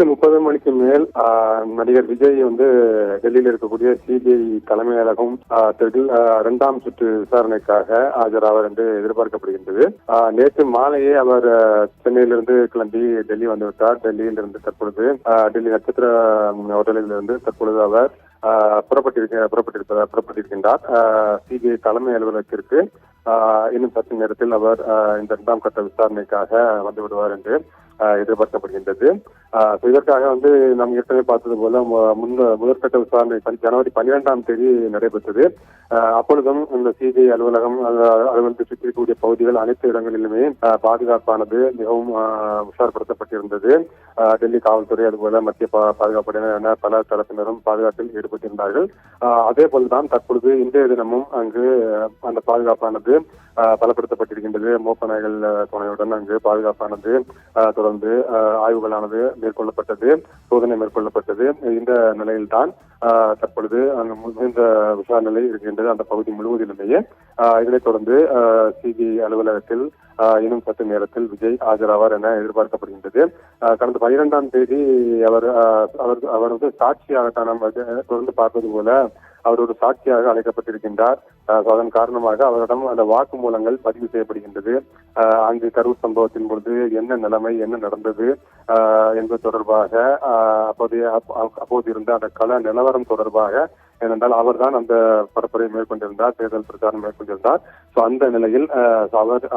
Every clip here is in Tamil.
30 மணிக்கு மேல் நடிகர் விஜய் டெல்லியில் இருக்கக்கூடிய சிபிஐ தலைமையகம் 2ஆம் சுற்று விசாரணைக்காக ஆஜராவார் என்று எதிர்பார்க்கப்படுகின்றது. நேற்று மாலையே அவர் சென்னையிலிருந்து கிளம்பி டெல்லி வந்துவிட்டார். டெல்லியிலிருந்து தற்பொழுது டெல்லி நட்சத்திர ஹோட்டலில் இருந்து தற்பொழுது அவர் புறப்பட்டிருக்கின்றார். சிபிஐ தலைமை அலுவலகத்திற்கு இன்னும் சற்று நேரத்தில் அவர் இந்த 2ஆம் கட்ட விசாரணைக்காக வந்துவிடுவார் என்று எதிர்பார்க்கப்படுகின்றது. இதற்காக நாம் ஏற்கனவே பார்த்தது போல முதற்கட்ட விசாரணை ஜனவரி 12ஆம் தேதி நடைபெற்றது. அப்பொழுதும் இந்த சிபிஐ அலுவலகம் அலுவலகத்தை சுற்றி இருக்கக்கூடிய பகுதிகள் அனைத்து இடங்களிலுமே பாதுகாப்பானது மிகவும் உஷார்படுத்தப்பட்டிருந்தது. டெல்லி காவல்துறை அதுபோல மத்திய பாதுகாப்புடையினர் என பல தரப்பினரும் பாதுகாப்பில் ஈடுபட்டிருந்தார்கள். அதே போல்தான் தற்பொழுது இன்றைய தினமும் அங்கு அந்த பாதுகாப்பானது பலப்படுத்தப்பட்டிருக்கின்றது. மோப்ப நாய்கள் துணையுடன் அங்கு பாதுகாப்பானது தொடர்ந்து ஆய்வுகளானது மேற்கொள்ளப்பட்டது, சோதனை மேற்கொள்ளப்பட்டது. இந்த நிலையில்தான் தற்பொழுது அங்கு மிகுந்த விசாரணை இருக்கின்றது அந்த பகுதி முழுவதிலுமே. இதனைத் தொடர்ந்து சிபிஐ அலுவலகத்தில் இன்னும் சற்று நேரத்தில் விஜய் ஆஜராவார் என எதிர்பார்க்கப்படுகின்றது. கடந்த 12ஆம் தேதி அவர் சாட்சியாக நாம் தொடர்ந்து பார்ப்பது போல அவர் ஒரு சாட்சியாக அழைக்கப்பட்டிருக்கின்றார். அதன் காரணமாக அவரிடம் அந்த வாக்குமூலங்கள் பதிவு செய்யப்படுகின்றது. அங்கு கரூர் சம்பவத்தின் பொழுது என்ன நிலைமை, என்ன நடந்தது என்பது தொடர்பாக அப்போது இருந்த அந்த கள நிலவரம் தொடர்பாக, ஏனென்றால் அவர்தான் அந்த பரப்புரை மேற்கொண்டிருந்தார், தேர்தல் பிரச்சாரம் மேற்கொண்டிருந்தார். அந்த நிலையில்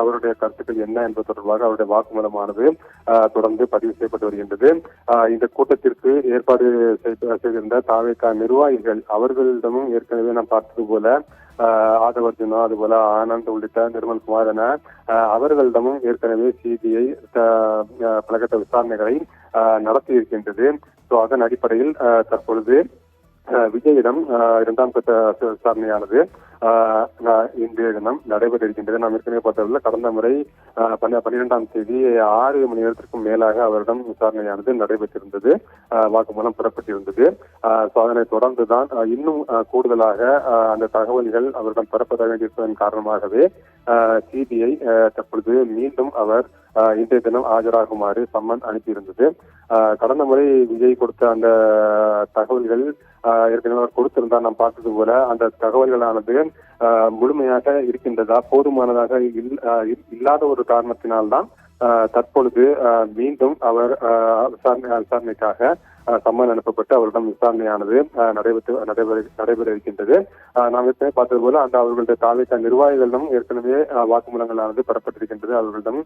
அவருடைய கருத்துக்கள் என்ன என்பது தொடர்பாக அவருடைய வாக்குமூலமானது தொடர்ந்து பதிவு செய்யப்பட்டு வருகின்றது. இந்த கூட்டத்திற்கு ஏற்பாடு செய்திருந்த தாவேகா நிர்வாகிகள் அவர்களிடமும் ஏற்கனவே நாம் பார்த்தது போல ஆதவர்ஜுனா அதுபோல ஆனந்த் உள்ளிட்ட நிர்மல்குமார் என அவர்களிடமும் ஏற்கனவே சிபிஐ பலகட்ட விசாரணைகளை நடத்தி இருக்கின்றது. அதன் அடிப்படையில் தற்பொழுது விஜயிடம் 2ஆம் கட்ட விசாரணையானது இன்றைய தினம் நடைபெற இருக்கின்றது. நாம் ஏற்கனவே பார்த்ததில் கடந்த முறை 12ஆம் தேதி 6 மணி நேரத்திற்கும் மேலாக அவரிடம் விசாரணையானது நடைபெற்றிருந்தது, வாக்குமூலம் பெறப்பட்டிருந்தது. அதனை தொடர்ந்துதான் இன்னும் கூடுதலாக அந்த தகவல்கள் அவரிடம் பெறப்பட வேண்டியிருப்பதன் காரணமாகவே சிபிஐ தற்பொழுது மீண்டும் அவர் இன்றைய தினம் ஆஜராகுமாறு சம்மன் அனுப்பியிருந்தது. கடந்த முறை விஜய் கொடுத்த அந்த தகவல்கள் ஏற்கனவே அவர் கொடுத்திருந்தார். நாம் பார்த்தது போல அந்த தகவல்களானது முழுமையாக இருக்கின்றதா, போதுமானதாக இல்லாத ஒரு காரணத்தினால்தான் தற்பொழுது மீண்டும் அவர் விசாரணைக்காக சம்மன் அனுப்பப்பட்டு அவரிடம் விசாரணையானது நடைபெற இருக்கின்றது. நாம் ஏற்கனவே பார்த்தது போல அவர்களுடைய தாவேகா நிர்வாகிகளிடம் ஏற்கனவே வாக்குமூலங்களானது பெறப்பட்டிருக்கின்றது. அவர்களிடம்